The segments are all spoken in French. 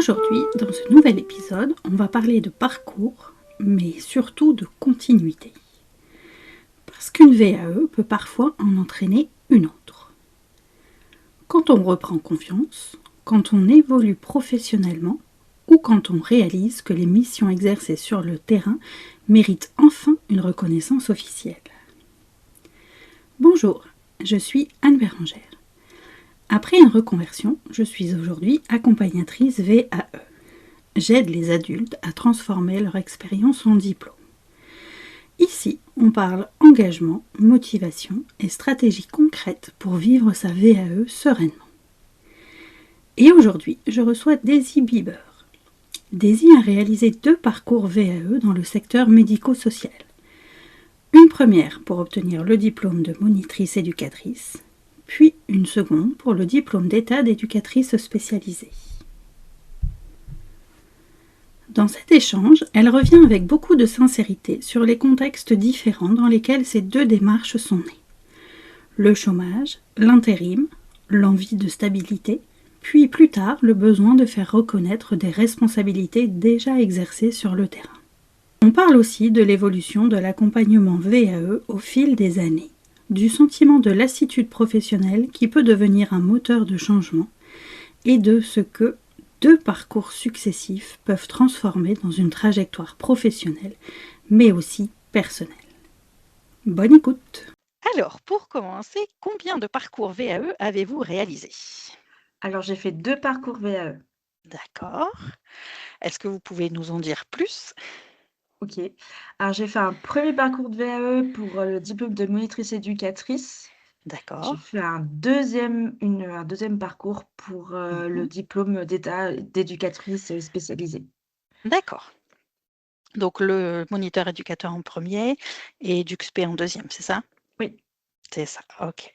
Aujourd'hui, dans ce nouvel épisode, on va parler de parcours, mais surtout de continuité. Parce qu'une VAE peut parfois en entraîner une autre. Quand on reprend confiance, quand on évolue professionnellement, ou quand on réalise que les missions exercées sur le terrain méritent enfin une reconnaissance officielle. Bonjour, je suis Anne Bérangère. Après une reconversion, je suis aujourd'hui accompagnatrice VAE. J'aide les adultes à transformer leur expérience en diplôme. Ici, on parle engagement, motivation et stratégie concrète pour vivre sa VAE sereinement. Et aujourd'hui, je reçois Daisy Bieber. Daisy a réalisé 2 parcours VAE dans le secteur médico-social. Une première pour obtenir le diplôme de monitrice éducatrice, puis une seconde pour le diplôme d'état d'éducatrice spécialisée. Dans cet échange, elle revient avec beaucoup de sincérité sur les contextes différents dans lesquels ces 2 démarches sont nées. Le chômage, l'intérim, l'envie de stabilité, puis plus tard le besoin de faire reconnaître des responsabilités déjà exercées sur le terrain. On parle aussi de l'évolution de l'accompagnement VAE au fil des années, du sentiment de lassitude professionnelle qui peut devenir un moteur de changement, et de ce que 2 parcours successifs peuvent transformer dans une trajectoire professionnelle, mais aussi personnelle. Bonne écoute! Alors, pour commencer, combien de parcours VAE avez-vous réalisé? Alors j'ai fait 2 parcours VAE. D'accord. Est-ce que vous pouvez nous en dire plus? OK. Alors j'ai fait un premier parcours de VAE pour, le diplôme de monitrice éducatrice. J'ai D'accord. fait un deuxième parcours pour, le Mmh. diplôme d'état d'éducatrice, spécialisée. D'accord. Donc le moniteur éducateur en premier et DUXP en deuxième, c'est ça? Oui. C'est ça, OK.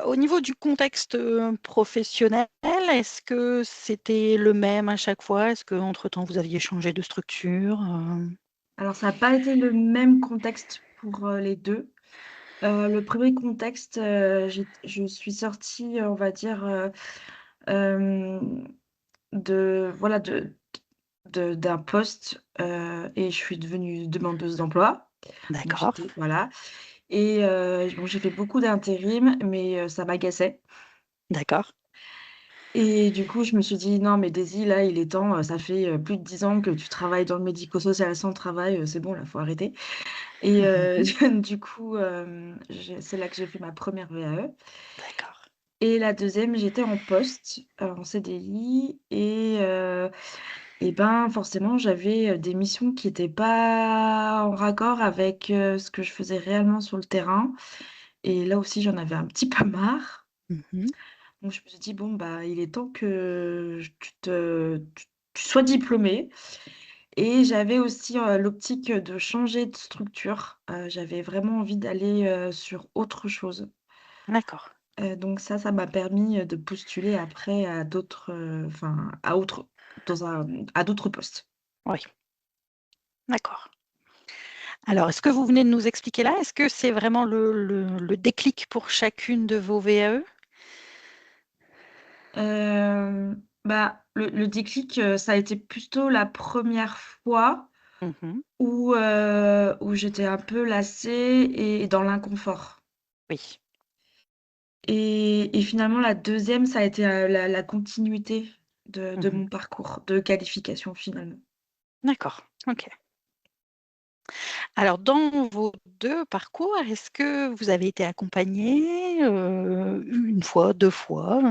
Au niveau du contexte, professionnel, est-ce que c'était le même à chaque fois? Est-ce qu'entre-temps vous aviez changé de structure? Alors ça n'a pas été le même contexte pour, les 2. Le premier contexte, je suis sortie, on va dire, hem, de voilà d'un poste, et je suis devenue demandeuse d'emploi. Donc D'accord, j'étais voilà et bon, j'ai fait beaucoup d'intérim, mais ça m'agaçait d'accord. et du coup, je me suis dit: «Non mais Daisy, là, il est temps, ça fait, plus de 10 ans que tu travailles dans le médico-social sans travail, c'est bon là, faut arrêter» et Mmh. du coup, c'est là que j'ai fait ma première VAE D'accord. et la deuxième, j'étais en poste, en CDI et ben, forcément, j'avais, des missions qui étaient pas en raccord avec, ce que je faisais réellement sur le terrain et là aussi, j'en avais un petit peu marre. Mmh. Donc je me suis dit: «Bon, bah, il est temps que tu sois diplômée» et j'avais aussi, l'optique, de changer de structure. J'avais vraiment envie d'aller, sur autre chose. D'accord. Donc ça m'a permis, de postuler après à d'autres, enfin, à autre dans un à d'autres postes. Oui, d'accord. Alors, est-ce que vous venez de nous expliquer là, est-ce que c'est vraiment le déclic pour chacune de vos VAE? Bah, le déclic, ça a été plutôt la première fois Mmh. où j'étais un peu lassée et dans l'inconfort Oui, et finalement la deuxième ça a été, la continuité de mmh. mon parcours de qualification finalement. D'accord, OK. Alors dans vos 2 parcours, est-ce que vous avez été accompagnée, 1 fois, 2 fois?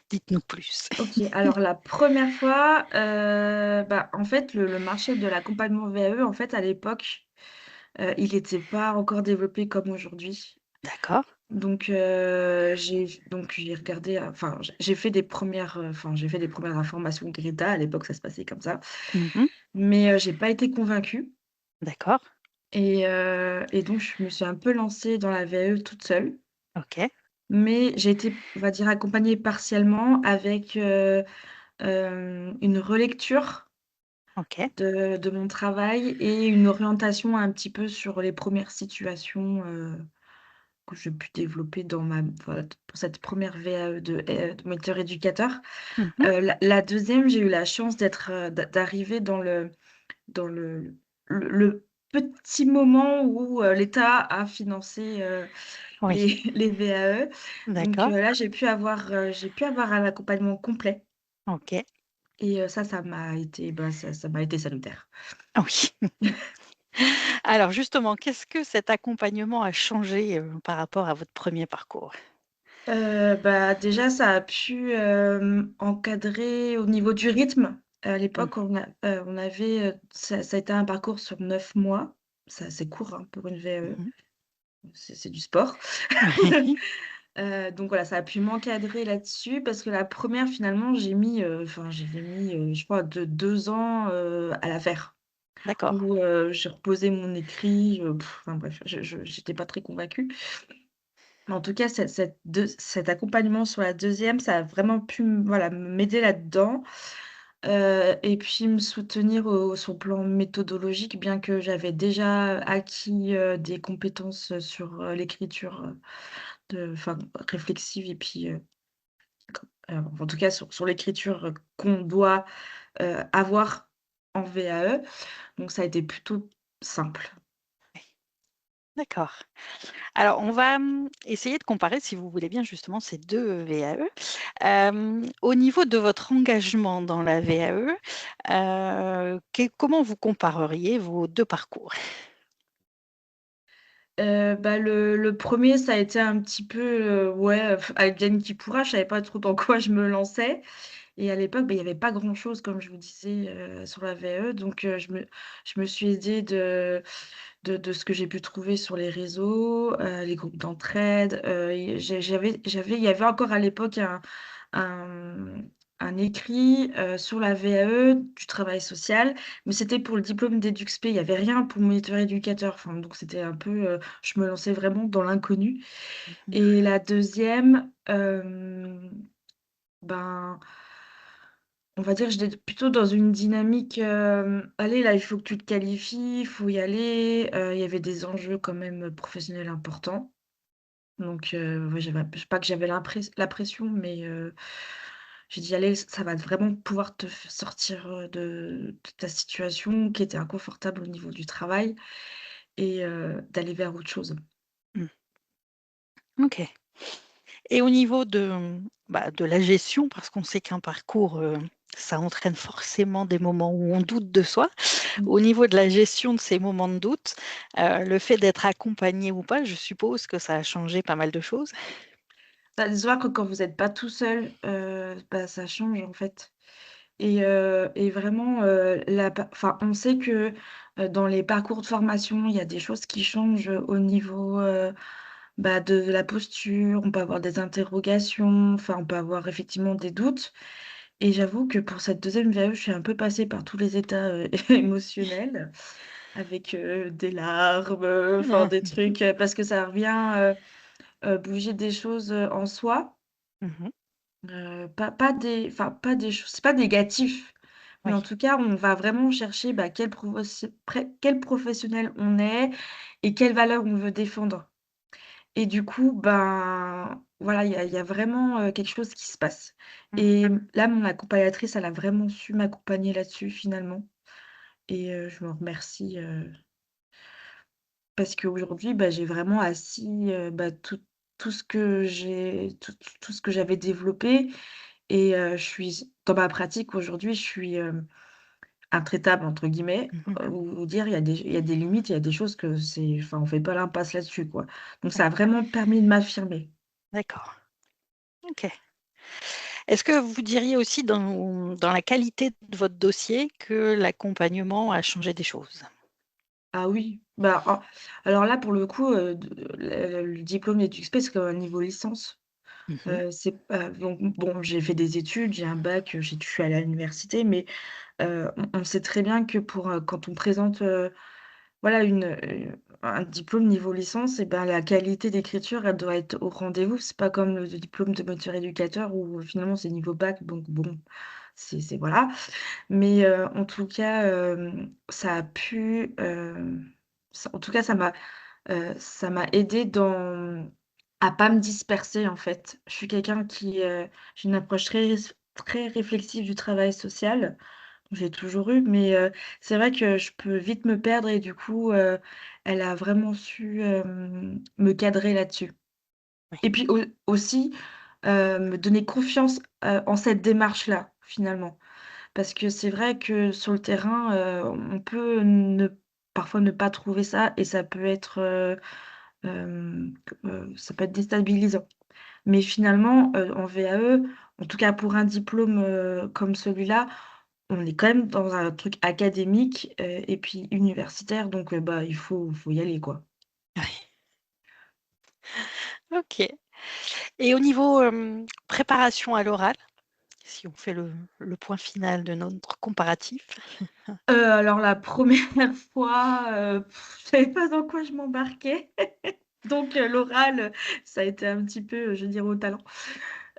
Dites-nous plus. OK, alors la première fois, bah, en fait le marché de l'accompagnement VAE en fait à l'époque, il était pas encore développé comme aujourd'hui. D'accord. J'ai regardé, enfin, j'ai fait des premières, enfin, j'ai fait des premières informations Greta, à l'époque, ça se passait comme ça. Mmh. Mais, j'ai pas été convaincue D'accord. et donc je me suis un peu lancée dans la VAE toute seule. OK. Mais j'ai été, on va dire, accompagnée partiellement avec, une relecture OK. de mon travail et une orientation un petit peu sur les premières situations, que j'ai pu développer dans voilà, pour cette première VAE de moniteur éducateur. Mmh. La 2e, j'ai eu la chance d'arriver dans le petit moment où, l'État a financé, Oui, les VAE. Donc, d'accord. là, j'ai pu avoir un accompagnement complet OK. et ça m'a été, ça m'a été salutaire. Ah oui. Alors justement, qu'est-ce que cet accompagnement a changé, par rapport à votre premier parcours? Déjà, ça a pu, encadrer au niveau du rythme. À Mmh. l'époque, on avait, ça a été un parcours sur 9 mois. C'est assez court, hein, pour une VAE, Mmh. c'est du sport. Oui, Donc voilà, ça a pu m'encadrer là-dessus parce que la première finalement, j'ai mis, je crois de 2 ans, à la faire. d'accord. Où, j'ai reposé mon écrit, enfin bref, je j'étais pas très convaincue. Mais en tout cas, cet accompagnement sur la deuxième, ça a vraiment pu voilà, m'aider là-dedans, et puis me soutenir sur le plan méthodologique, bien que j'avais déjà acquis, des compétences, sur, l'écriture, enfin réflexive et puis, en tout cas sur l'écriture, qu'on doit, avoir en VAE, donc ça a été plutôt simple. D'accord. Alors on va, essayer de comparer, si vous voulez bien, justement ces 2 VAE. Au niveau de votre engagement dans la VAE, comment vous compareriez vos 2 parcours? Le 1er, ça a été un petit peu, ouais, advienne qui pourra. Je savais pas trop dans quoi je me lançais et à l'époque, il y avait pas grand-chose, comme je vous disais, sur la VAE, donc je me suis aidée de ce que j'ai pu trouver sur les réseaux, les groupes d'entraide, et il y avait encore à l'époque un un écrit, sur la VAE du travail social, mais c'était pour le diplôme d'EduxP. Il y avait rien pour moniteur éducateur, enfin, donc c'était un peu, je me lançais vraiment dans l'inconnu Mmh. et la deuxième, ben, on va dire, j'étais plutôt dans une dynamique, «Allez, là, il faut que tu te qualifies, il faut y aller», il y avait des enjeux quand même professionnels importants. Donc, ouais, j'avais c'est pas que j'avais la pression, mais, j'ai dit: «Allez, ça va vraiment pouvoir te sortir, de ta situation qui était inconfortable au niveau du travail et d'aller vers autre chose». Mmh. OK. Et au niveau de, de la gestion, parce qu'on sait qu'un parcours, ça entraîne forcément des moments où on doute de soi. Mmh. Au niveau de la gestion de ces moments de doute, le fait d'être accompagné ou pas, je suppose que ça a changé pas mal de choses? Disons que quand vous n'êtes pas tout seul, ça change, en fait et vraiment, on sait que, dans les parcours de formation, il y a des choses qui changent, au niveau, de la posture. On peut avoir des interrogations, enfin, on peut avoir effectivement des doutes et j'avoue que pour cette deuxième VAE, je suis un peu passée par tous les états, émotionnels avec, des larmes, enfin Ah. des trucs, parce que ça revient, bouger des choses, en soi. Mmh. Pas des choses c'est pas négatif, mais en Oui. tout cas, on va vraiment chercher, quel professionnel on est et quelles valeurs on veut défendre et du coup, voilà, il y a vraiment, quelque chose qui se passe Mmh. et là, mon accompagnatrice, elle a vraiment su m'accompagner là-dessus, finalement et je me remercie, parce qu'aujourd'hui, j'ai vraiment assis, tout ce que tout ce que j'avais développé et je suis dans ma pratique aujourd'hui, je suis, «intraitable» entre guillemets, Mmh. ou dire il y a des limites, il y a des choses que c'est enfin, on fait pas l'impasse là-dessus, quoi. Donc ça a Oui, vraiment permis de m'affirmer. d'accord. OK. Est-ce que vous diriez aussi dans la qualité de votre dossier que l'accompagnement a changé des choses? Ah oui, alors là, pour le coup, le diplôme d'EduxP, c'est comme un niveau licence. Mmh. C'est donc bon, j'ai fait des études, j'ai un bac, je suis allée à l'université, mais on sait très bien que quand on présente, voilà un diplôme niveau licence et la qualité d'écriture, elle doit être au rendez-vous. C'est pas comme le diplôme de moniteur éducateur où finalement c'est niveau bac, donc bon, c'est voilà. Mais en tout cas, ça a pu, ça en tout cas, ça m'a ça m'a aidée à pas me disperser, en fait. Je suis quelqu'un j'ai une approche très réflexive du travail social. J'ai toujours eu, mais c'est vrai que je peux vite me perdre et du coup, elle a vraiment su, me cadrer là-dessus. Oui. Et puis aussi, me donner confiance, en cette démarche-là, finalement. Parce que c'est vrai que sur le terrain, on peut parfois ne pas trouver ça et ça peut être, ça peut être déstabilisant. Mais finalement, en VAE, en tout cas pour un diplôme, comme celui-là, on est quand même dans un truc académique, et puis universitaire donc bah, il faut y aller, quoi. Oui. OK. Et au niveau, préparation à l'oral, si on fait le point final de notre comparatif? Alors la première fois, je savais pas dans quoi je m'embarquais donc l'oral, ça a été un petit peu, je veux dire, au talent.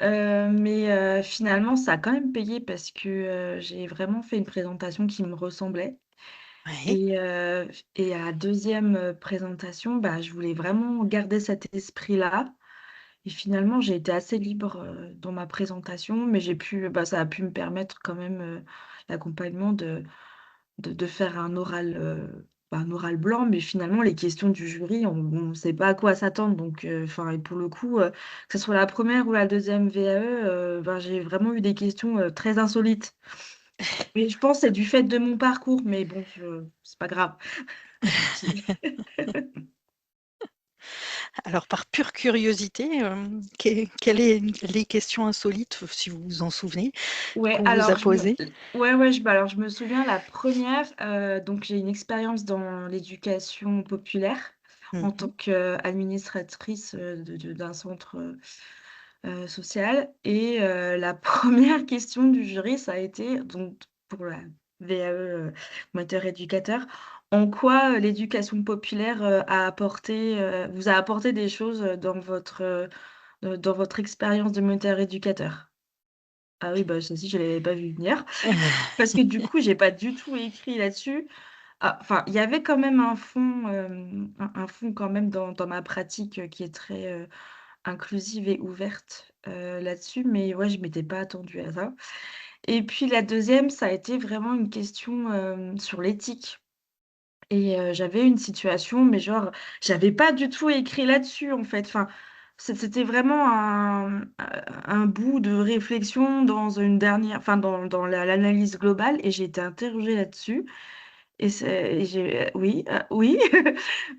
Mais finalement, ça a quand même payé parce que, j'ai vraiment fait une présentation qui me ressemblait Oui. et à la deuxième présentation, bah, je voulais vraiment garder cet esprit-là et finalement, j'ai été assez libre, dans ma présentation, mais ça a pu me permettre quand même, l'accompagnement de faire un oral blanc, mais finalement les questions du jury, on ne sait pas à quoi s'attendre donc enfin et pour le coup, que ce soit la première ou la deuxième VAE, ben, j'ai vraiment eu des questions, très insolites. Mais je pense que c'est du fait de mon parcours, mais bon, c'est pas grave. Alors par pure curiosité, quelles est les questions insolites, si vous vous en souvenez, Ouais, qu'on vous a alors posées? je me souviens la première. Donc j'ai une expérience dans l'éducation populaire en tant Mmh. qu'administratrice, d'un centre, social et la première question du jury, ça a été donc pour la VAE, moniteur éducateur, en quoi, l'éducation populaire, vous a apporté des choses, dans votre expérience de moniteur éducateur? Ah oui, bah, celle-ci, je l'avais pas vu venir parce que du coup, j'ai pas du tout écrit là-dessus. Ah, enfin, il y avait quand même un fond quand même dans ma pratique, qui est très, inclusive et ouverte, là-dessus, mais ouais, je m'étais pas attendue à ça et puis la deuxième, ça a été vraiment une question, sur l'éthique et j'avais une situation, mais genre, j'avais pas du tout écrit là-dessus, en fait. Enfin, c'était vraiment un bout de réflexion dans l'analyse globale et j'ai été interrogée là-dessus et oui, oui,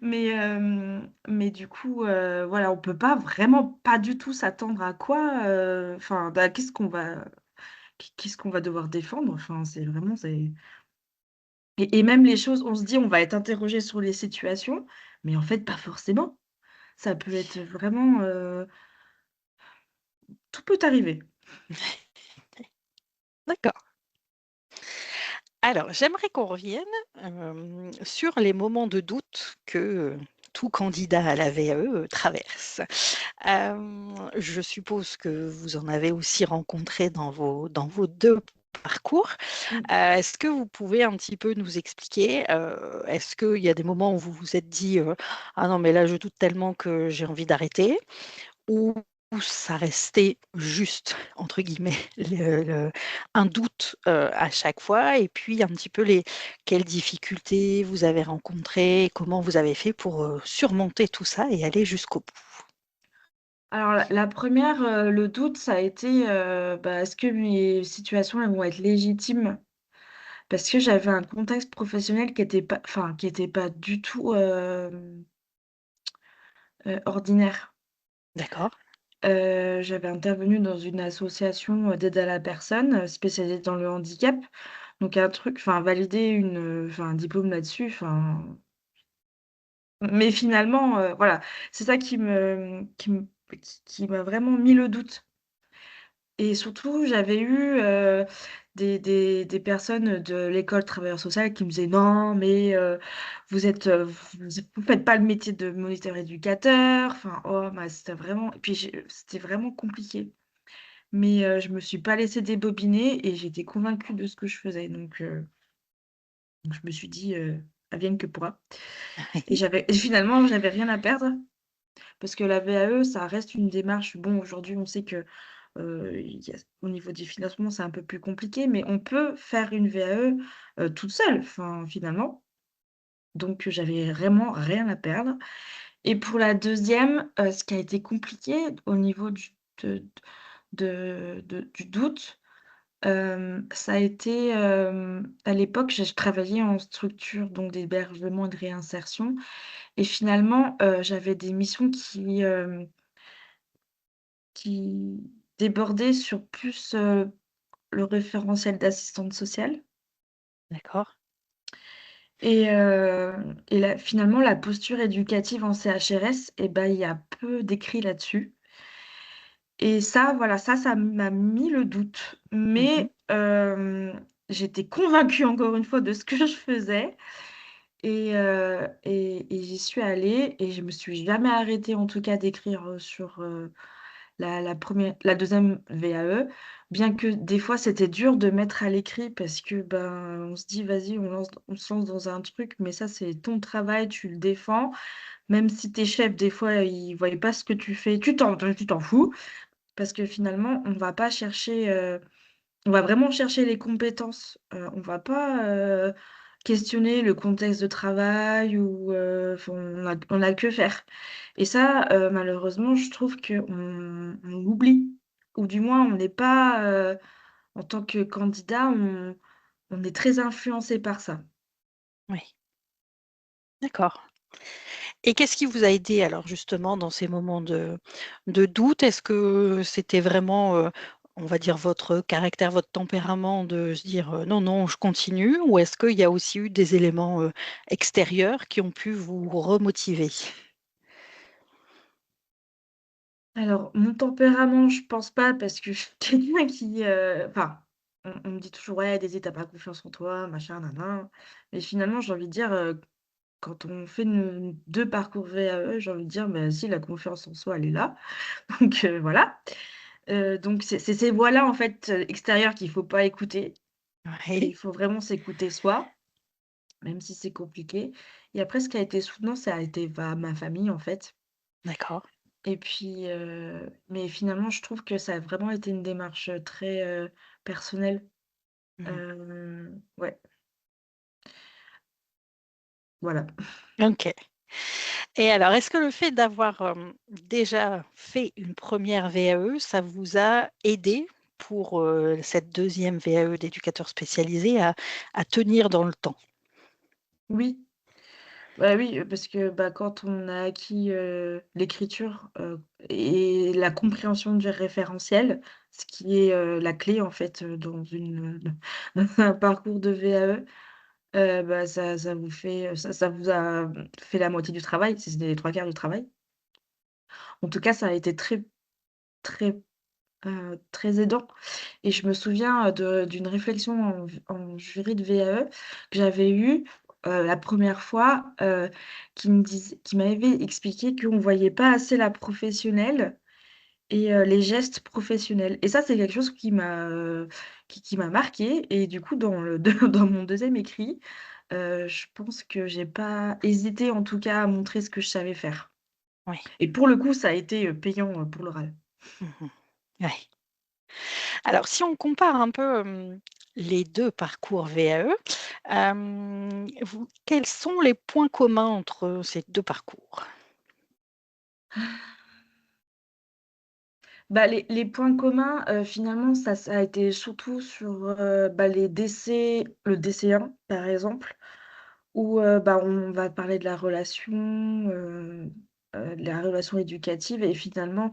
mais du coup, voilà, on peut pas vraiment pas du tout s'attendre à quoi, enfin, bah, qu'est-ce qu'on va devoir défendre? Enfin, et même les choses, on se dit: «On va être interrogé sur les situations», mais en fait, pas forcément. Ça peut être vraiment, tout peut arriver. D'accord. Alors, j'aimerais qu'on revienne, sur les moments de doute que, tout candidat à la VAE, traverse. Je suppose que vous en avez aussi rencontré dans vos 2 parcours. Mmh. Est-ce que vous pouvez un petit peu nous expliquer, est-ce qu'il y a des moments où vous vous êtes dit, «Ah non, mais là, je doute tellement que j'ai envie d'arrêter», ou ça restait juste, entre guillemets, un doute, à chaque fois? Et puis un petit peu quelles difficultés vous avez rencontrées? Comment vous avez fait pour, surmonter tout ça et aller jusqu'au bout? Alors la 1re, le doute, ça a été, bah, est-ce que mes situations, elles vont être légitimes? Parce que j'avais un contexte professionnel qui était pas du tout, ordinaire. D'accord. J'avais intervenu dans une association, d'aide à la personne, spécialisée dans le handicap. Donc valider un diplôme là-dessus, mais finalement, voilà, c'est ça qui m'a vraiment mis le doute et surtout j'avais eu, des personnes de l'école travailleur social qui me disaient: «Non mais vous faites pas le métier de moniteur éducateur», enfin, oh, bah, c'était vraiment compliqué. Mais je me suis pas laissée débobiner et j'étais convaincue de ce que je faisais donc je me suis dit: advienne que pourra. Et Oui, finalement, j'avais rien à perdre parce que la VAE, ça reste une démarche. Bon, aujourd'hui, on sait que au niveau des financements, c'est un peu plus compliqué, mais on peut faire une VAE toute seule, enfin, finalement. Donc, j'avais vraiment rien à perdre. Et pour la deuxième, ce qui a été compliqué au niveau du doute, ça a été, à l'époque, je travaillais en structure donc d'hébergement et de réinsertion et finalement, j'avais des missions qui débordaient sur plus, le référentiel d'assistante sociale d'accord, et là, finalement, la posture éducative en CHRS et ben, il y a peu d'écrits là-dessus. Et ça, voilà, ça m'a mis le doute. mmh, Mais, j'étais convaincue encore une fois de ce que je faisais et j'y suis allée et je me suis jamais arrêtée en tout cas d'écrire, sur, la 2e VAE. Bien que des fois c'était dur de mettre à l'écrit parce que, ben, on se dit: «Vas-y, on se lance dans un truc», mais ça c'est ton travail, tu le défends. Même si tes chefs des fois ils voient pas ce que tu fais, tu t'en fous. Parce que finalement, on va vraiment chercher les compétences, on va pas, questionner le contexte de travail ou, enfin on a que faire et ça, malheureusement, je trouve qu'on l'oublie ou du moins on n'est pas, en tant que candidat, on est très influencé par ça. oui, d'accord. Et qu'est-ce qui vous a aidé alors justement dans ces moments de doute? Est-ce que c'était vraiment, on va dire votre caractère, votre tempérament de se dire, «Non, non, je continue» ou est-ce qu'il y a aussi eu des éléments, extérieurs qui ont pu vous remotiver? Alors, mon tempérament, je pense pas parce que je suis quelqu'un qui, enfin, on me dit toujours: «Ouais, Daisy, tu pas confiance en toi, machin, nin mais finalement, j'ai envie de dire, quand on fait 2 parcours VAE, j'ai envie de dire: «Bah si, la confiance en soi, elle est là». Donc voilà. Donc c'est ces voix-là, en fait, extérieures qu'il faut pas écouter et il Oui, faut vraiment s'écouter soi, même si c'est compliqué et après ce qui a été soutenant, ça a été, bah, ma famille, en fait. d'accord. Et puis, mais finalement, je trouve que ça a vraiment été une démarche, très, personnelle. Mmh. Ouais, voilà. OK. Et alors, est-ce que le fait d'avoir, déjà fait une première VAE, ça vous a aidé pour, cette deuxième VAE d'éducateur spécialisé à tenir dans le temps? Oui, bah, oui, parce que, bah, quand on a acquis, l'écriture, et la compréhension du référentiel, ce qui est, la clé, en fait, dans un parcours de VAE, bah, ça vous fait, ça vous a, fait la moitié du travail, si ce n'est les 3/4 du travail. En tout cas, ça a été très, très très aidant et je me souviens, d'une réflexion en jury de VAE que j'avais eue, la première fois, qui m'avait expliqué qu'on voyait pas assez la professionnelle et les gestes professionnels et ça, c'est quelque chose qui m'a marquée et du coup, dans le dans mon deuxième écrit, je pense que j'ai pas hésité, en tout cas, à montrer ce que je savais faire Oui. et pour le coup, ça a été, payant, pour l'oral. Mmh. Ouais. Alors si on compare un peu, les 2 parcours VAE, vous quels sont les points communs entre ces 2 parcours? Bah, les points communs, finalement, ça a été surtout sur, bah, les DC le DC1, par exemple, où, bah, on va parler de la relation éducative et finalement,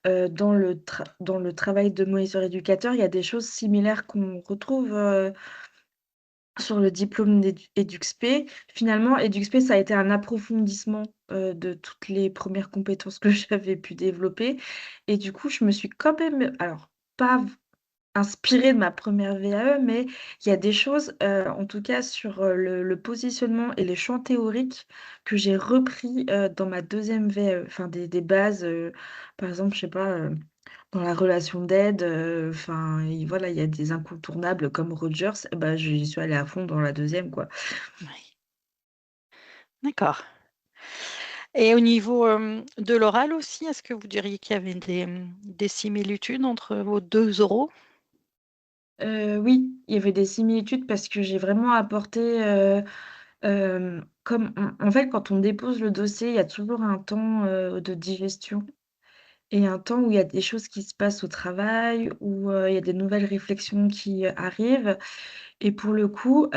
dans le travail de moniteur éducateur, il y a des choses similaires qu'on retrouve, sur le diplôme d'EduxP. Finalement, EduxP, ça a été un approfondissement, de toutes les premières compétences que j'avais pu développer et du coup, je me suis quand même alors pas v inspirée de ma première VAE, mais il y a des choses, en tout cas sur, le positionnement et les champs théoriques que j'ai repris, dans ma deuxième VAE. Enfin des bases, par exemple, je sais pas, dans la relation d'aide, enfin et voilà, il y a des incontournables comme Rogers, bah, j'y suis allée à fond dans la deuxième quoi. Oui. D'accord. Et au niveau, de l'oral aussi, est-ce que vous diriez qu'il y avait des similitudes entre vos 2 oraux? Oui, il y avait des similitudes parce que j'ai vraiment apporté, comme en fait, quand on dépose le dossier, il y a toujours un temps, de digestion et un temps où il y a des choses qui se passent au travail, où, il y a des nouvelles réflexions qui, arrivent et pour le coup,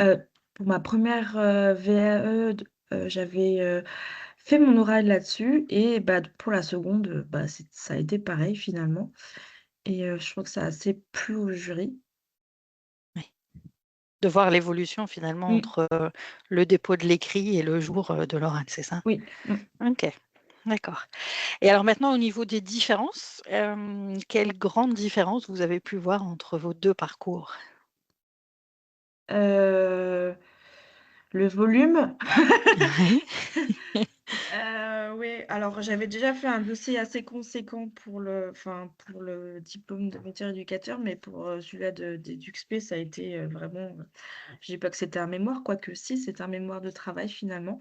pour ma première re VAE j'avais, fait mon oral là-dessus et bah, pour la seconde, bah, ça a été pareil finalement et je trouve que ça a assez plu au jury. Oui. De voir l'évolution finalement Mmh, entre, le dépôt de l'écrit et le jour, de l'oral, c'est ça? oui, mmh. OK, d'accord. Et alors maintenant au niveau des différences, quelles grandes différences vous avez pu voir entre vos 2 parcours? Heu, le volume. Oui, Oui, alors j'avais déjà fait un dossier assez conséquent pour le diplôme de métier éducateur, mais pour, celui-là d'EduxP, ça a été, vraiment, je dis pas que c'était un mémoire, quoique si, c'est un mémoire de travail finalement.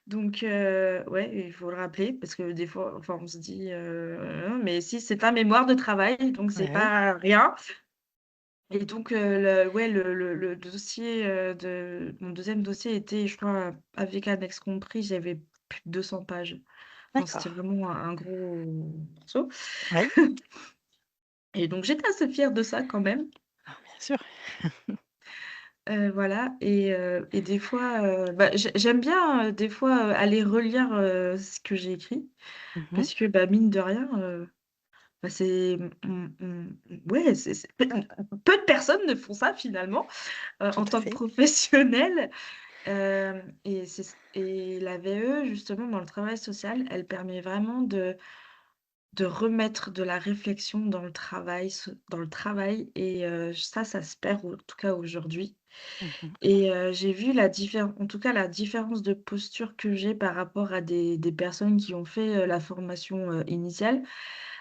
Donc ouais, il faut le rappeler parce que des fois, enfin, on se dit, mais si, c'est un mémoire de travail, donc c'est ouais, pas rien. Et donc, le dossier, de mon deuxième dossier était, je crois, avec annexe compris, j'avais plus de 200 pages. Enfin, c'était d'accord. vraiment un gros morceau Oui, et donc j'étais assez fière de ça quand même, ah bien sûr. voilà et des fois, bah, j'aime bien, des fois, aller relire, ce que j'ai écrit Mmh. parce que, bah, mine de rien, bah, c'est ouais, c'est peu de personnes ne font ça finalement, Tout en à tant que fait. professionnel. Et la VE justement dans le travail social, elle permet vraiment de remettre de la réflexion dans le travail et ça se perd en tout cas aujourd'hui Mmh. et j'ai vu la différence, en tout cas la différence de posture que j'ai par rapport à des personnes qui ont fait, la formation, initiale.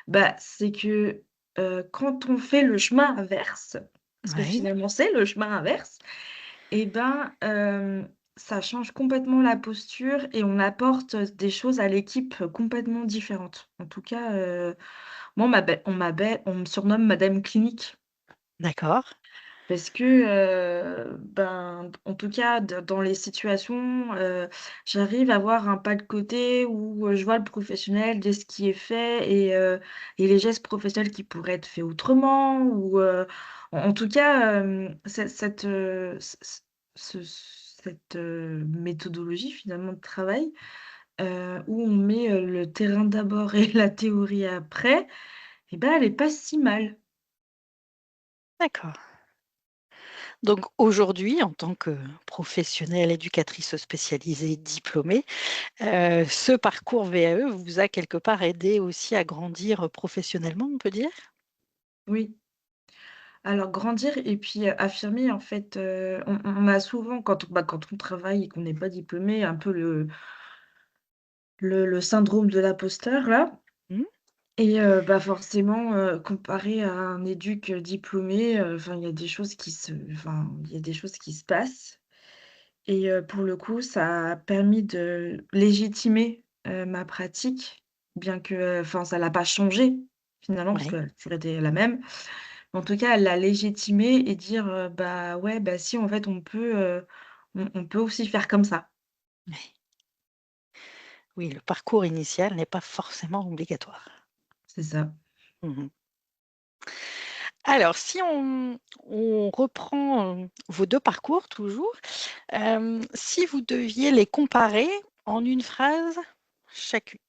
Bah, c'est que, quand on fait le chemin inverse, parce que Oui, finalement c'est le chemin inverse et ben, ça change complètement la posture et on apporte, des choses à l'équipe, complètement différentes. En tout cas, moi on me surnomme Madame Clinique d'accord. parce que, ben, en tout cas dans les situations, j'arrive à avoir un pas de côté où, je vois le professionnel de ce qui est fait et les gestes professionnels qui pourraient être faits autrement ou, en tout cas, cette, méthodologie finalement de travail, où on met, le terrain d'abord et la théorie après et ben, elle est pas si mal. D'accord. Donc aujourd'hui, en tant que professionnelle éducatrice spécialisée diplômée, ce parcours VAE vous a quelque part aidé aussi à grandir, professionnellement, on peut dire? Oui. Alors grandir et puis, affirmer en fait, on a souvent quand on travaille et qu'on n'est pas diplômé, un peu le syndrome de l'imposteur là Mmh, et bah, forcément, comparé à un éduc, diplômé, enfin il y a des choses qui se passent et pour le coup, ça a permis de légitimer, ma pratique, bien que, enfin ça l'a pas changée finalement parce ouais, qu'elle a toujours été la même. En tout cas, elle l'a légitimé et dire, «Bah, ouais, bah, si en fait on peut aussi faire comme ça». ouais. Oui, le parcours initial n'est pas forcément obligatoire. C'est ça. Mmh. Alors si on reprend, vos 2 parcours toujours, si vous deviez les comparer en une phrase chacune,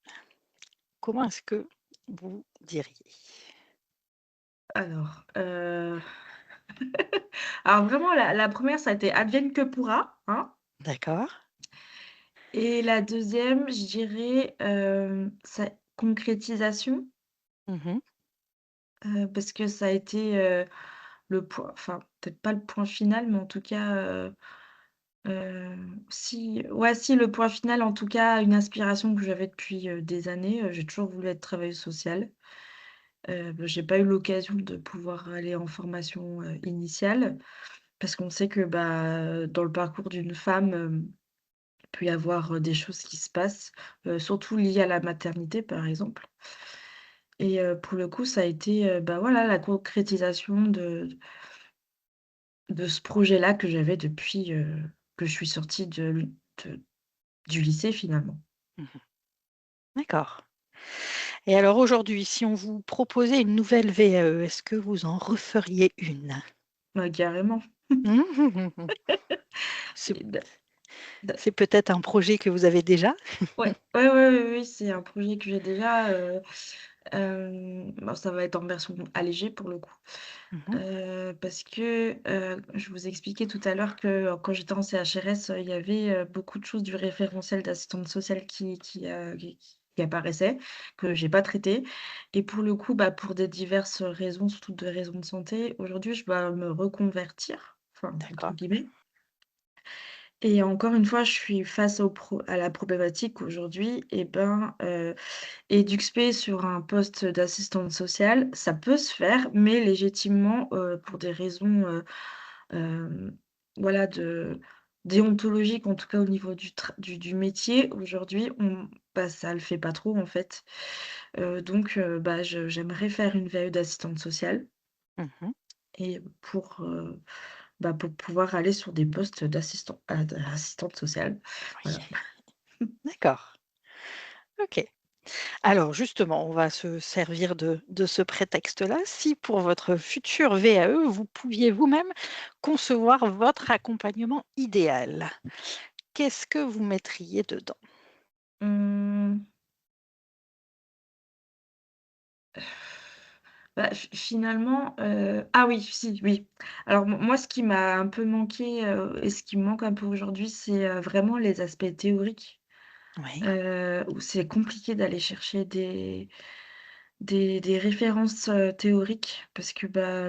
comment est-ce que vous diriez? Alors, alors vraiment la 1re ça a été advienne que pourra, hein D'accord. et la deuxième je dirais, ça concrétisation, Mmh. parce que ça a été, le point enfin peut-être pas le point final, mais en tout cas, si ouais si le point final en tout cas, une inspiration que j'avais depuis, des années, j'ai toujours voulu être travailleuse sociale. Bah, j'ai pas eu l'occasion de pouvoir aller en formation, initiale parce qu'on sait que, bah, dans le parcours d'une femme, peut y avoir, des choses qui se passent, surtout liées à la maternité, par exemple. Et pour le coup, ça a été, bah, voilà, la concrétisation de ce projet-là que j'avais depuis, que je suis sortie de du lycée, finalement. Mmh. D'accord. Et alors aujourd'hui, si on vous proposait une nouvelle VAE, est-ce que vous en referiez une? Ouais, carrément. C'est Et da c'est peut-être un projet que vous avez déjà? ouais, ouais, ouais, oui, oui, c'est un projet que j'ai déjà, bah, ça va être en version allégée pour le coup. Mmh. Parce que, je vous expliquais tout à l'heure que, quand j'étais en CHRS, il y avait, beaucoup de choses du référentiel d'assistante sociale qui apparaissaient, que j'ai pas traité. Et pour le coup, bah, pour des diverses raisons, surtout de raisons de santé, aujourd'hui, je dois me «reconvertir», enfin, entre D'accord. guillemets. Et encore une fois, je suis face à la problématique aujourd'hui, et ben, EduxP sur un poste d'assistante sociale, ça peut se faire, mais légitimement, pour des raisons, hem, voilà, déontologiques, en tout cas au niveau du métier, aujourd'hui, bah, ça le fait pas trop, en fait. Donc bah, j'aimerais faire une VAE d'assistante sociale, Mmh. et bah, pour pouvoir aller sur des postes d'assistante sociale. Voilà. Oui. D'accord. OK. Alors justement, on va se servir de ce prétexte-là. Si pour votre futur VAE, vous pouviez vous-même concevoir votre accompagnement idéal, qu'est-ce que vous mettriez dedans? Mmh. Bah, finalement, ah oui, si, oui. Alors moi, ce qui m'a un peu manqué, et ce qui me manque un peu aujourd'hui, c'est, vraiment les aspects théoriques, Oui, où c'est compliqué d'aller chercher des références, théoriques, parce que, bah,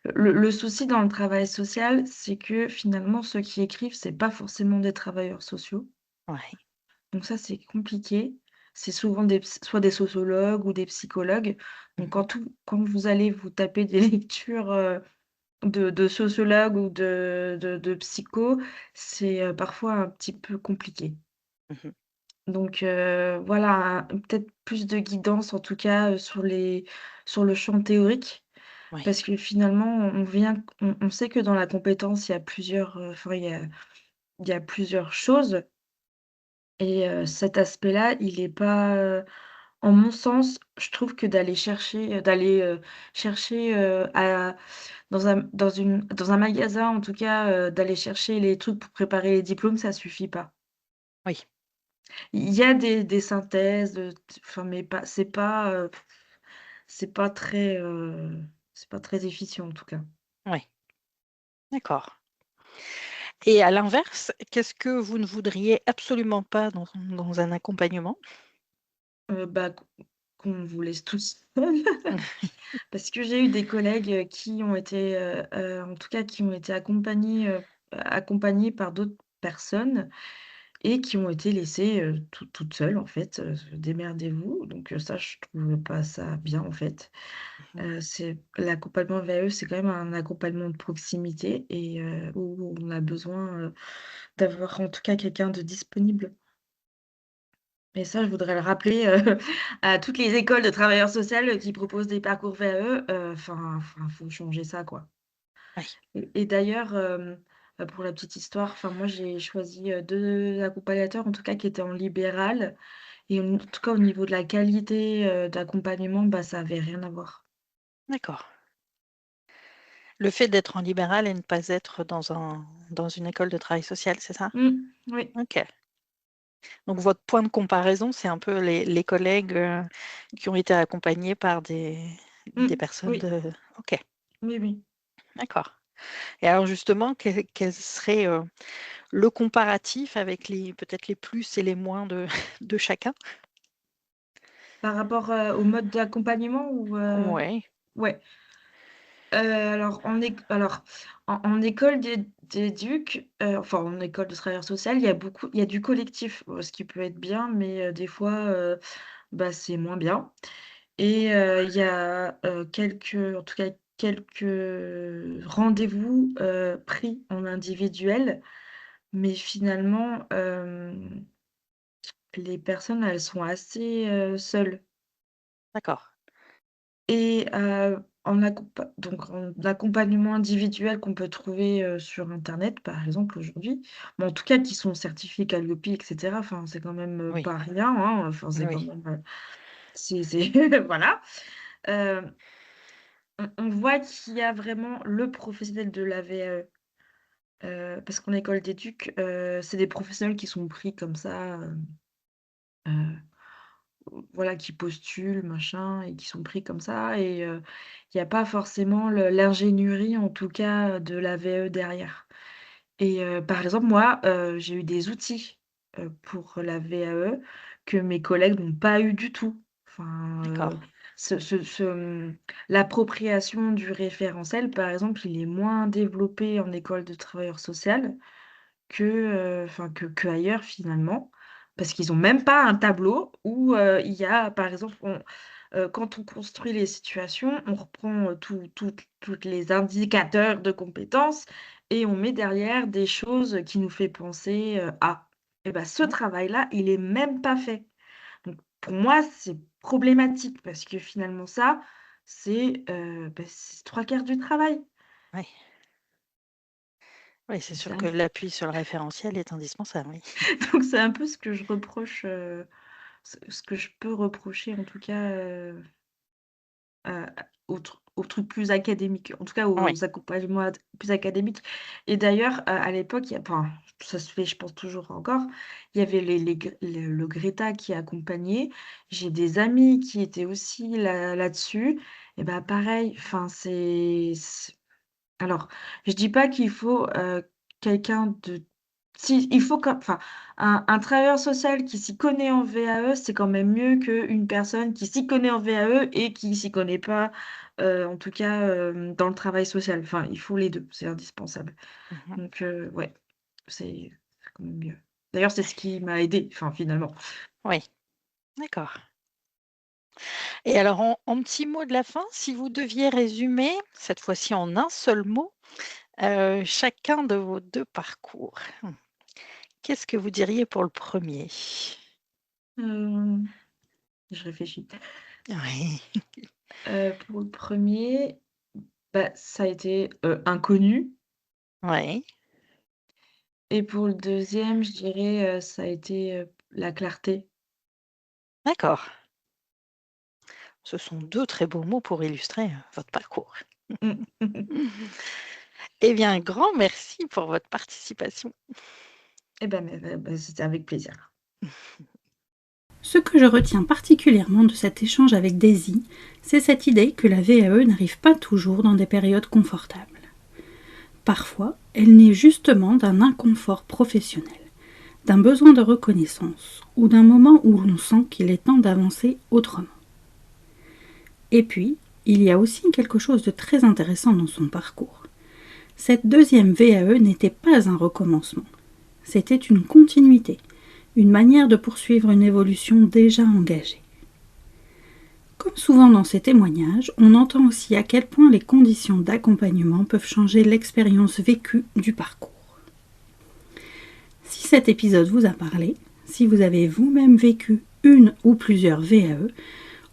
le souci dans le travail social, c'est que finalement ceux qui écrivent, c'est pas forcément des travailleurs sociaux. oui. Donc ça, c'est compliqué. C'est souvent soit des sociologues ou des psychologues. Donc Mmh. quand vous allez vous taper des lectures, de sociologues ou de psycho, c'est, parfois un petit peu compliqué. Mmh. Donc voilà, peut-être plus de guidance, en tout cas, sur le champ théorique, Oui, parce que finalement on sait que dans la compétence, il y a plusieurs, enfin il y a plusieurs choses. Et cet aspect-là, il est pas, en mon sens, je trouve que chercher, à dans un magasin, en tout cas, d'aller chercher les trucs pour préparer les diplômes, ça suffit pas. oui, Il y a des synthèses, enfin, mais pas c'est pas très, c'est pas très efficient, en tout cas. oui. D'accord. Et à l'inverse, qu'est-ce que vous ne voudriez absolument pas dans un accompagnement? Bah, qu'on vous laisse tous seuls. Parce que j'ai eu des collègues, qui ont été, en tout cas qui ont été accompagnés par d'autres personnes, et qui ont été laissées, toutes seules en fait, «Démerdez-vous», donc ça, je trouve pas ça bien, en fait. Mmh. C'est l'accompagnement VAE, c'est quand même un accompagnement de proximité, et où on a besoin, d'avoir en tout cas quelqu'un de disponible. Et ça, je voudrais le rappeler, à toutes les écoles de travailleurs social, qui proposent des parcours VAE, enfin, faut changer ça, quoi. Oui, Et d'ailleurs, pour la petite histoire, enfin, moi, j'ai choisi, 2 accompagnateurs, en tout cas, qui étaient en libéral, et en tout cas, au niveau de la qualité, d'accompagnement, bah, ça avait rien à voir. d'accord. Le fait d'être en libéral et ne pas être dans une école de travail social, c'est ça? Oui. OK. Donc votre point de comparaison, c'est un peu les collègues, qui ont été accompagnés par des personnes Oui. de OK, Oui, oui. d'accord. Et alors justement, quel serait, le comparatif avec les peut-être les plus et les moins de de chacun? Par rapport, au mode d'accompagnement ou Ouais, ouais. Alors en école enfin en école de travailleur social, il y a du collectif, ce qui peut être bien, mais des fois, bah, c'est moins bien. Et il y a, en tout cas quelques rendez-vous, pris en individuel, mais finalement, les personnes, elles sont assez, seules D'accord. et en accompagnement individuel qu'on peut trouver, sur internet, par exemple, aujourd'hui, mais en tout cas qui sont certifiés Qualiopi et cetera, enfin, c'est quand même, Oui, pas rien, hein, enfin, c'est quand oui. même, c'est voilà, heu, on voit qu'il y a vraiment le professionnel de la VAE, parce qu'en école d'éduc, c'est des professionnels qui sont pris comme ça, heu voilà, qui postulent, machin et qui sont pris comme ça et il y a pas forcément l'ingénierie, en tout cas, de la VE derrière et par exemple, moi, j'ai eu des outils, pour la VAE que mes collègues n'ont pas eu du tout. Enfin, D'accord. l'appropriation du référentiel, par exemple, il est moins développé en école de travailleur social que, enfin qu'ailleurs finalement. Parce qu'ils ont même pas un tableau où, il y a par exemple quand on construit les situations, on reprend, toutes les indicateurs de compétences et on met derrière des choses qui nous fait penser, à. Et bah, ce Mmh. travail-là, il est même pas fait. Donc pour moi, c'est problématique parce que finalement ça, c'est 3/4 du travail. Oui. Oui, c'est Donc c'est sûr un que l'appui sur le référentiel est indispensable, oui. donc c'est un peu ce que je reproche, ce que je peux reprocher en tout cas, aux trucs plus académiques, en tout cas Oui. aux accompagnements plus académiques et d'ailleurs, à l'époque, il y a enfin, ça se fait je pense toujours encore, il y avait les Gr le Greta qui accompagnait. J'ai des amis qui étaient aussi là-dessus et bah, pareil, enfin alors, je dis pas qu'il faut, quelqu'un de si, il faut comme enfin, un travailleur social qui s'y connaît en VAE, c'est quand même mieux qu'une personne qui s'y connaît en VAE et qui s'y connaît pas, en tout cas, dans le travail social. Enfin, il faut les 2, c'est indispensable. Mmh. Donc, ouais, c'est quand même mieux. D'ailleurs, c'est ce qui m'a aidée, enfin, finalement. Oui, d'accord. Et alors en petits mots de la fin, si vous deviez résumer, cette fois-ci en un seul mot, chacun de vos 2 parcours, qu'est-ce que vous diriez pour le premier? Hem, je réfléchis. Oui. Pour le premier, bah, ça a été, inconnu. Ouais, Et pour le deuxième, je dirais, ça a été, la clarté. d'accord. Ce sont 2 très beaux mots pour illustrer, votre parcours. Mmh. Eh bien, un grand merci pour votre participation. Et ben, mais c'était avec plaisir. Ce que je retiens particulièrement de cet échange avec Daisy, c'est cette idée que la VAE n'arrive pas toujours dans des périodes confortables. Parfois, elle naît justement d'un inconfort professionnel, d'un besoin de reconnaissance ou d'un moment où l'on sent qu'il est temps d'avancer autrement. Et puis, il y a aussi quelque chose de très intéressant dans son parcours. Cette deuxième VAE n'était pas un recommencement, c'était une continuité, une manière de poursuivre une évolution déjà engagée. Comme souvent dans ces témoignages, on entend aussi à quel point les conditions d'accompagnement peuvent changer l'expérience vécue du parcours. Si cet épisode vous a parlé, si vous avez vous-même vécu une ou plusieurs VAE,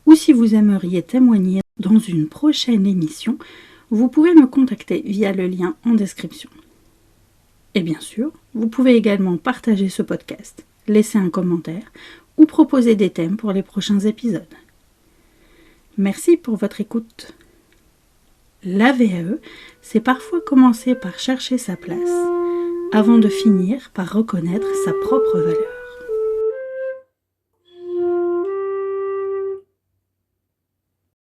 ou si vous aimeriez témoigner dans une prochaine émission, vous pouvez me contacter via le lien en description. Et bien sûr, vous pouvez également partager ce podcast, laisser un commentaire ou proposer des thèmes pour les prochains épisodes. Merci pour votre écoute. La VAE, c'est parfois commencer par chercher sa place, avant de finir par reconnaître sa propre valeur.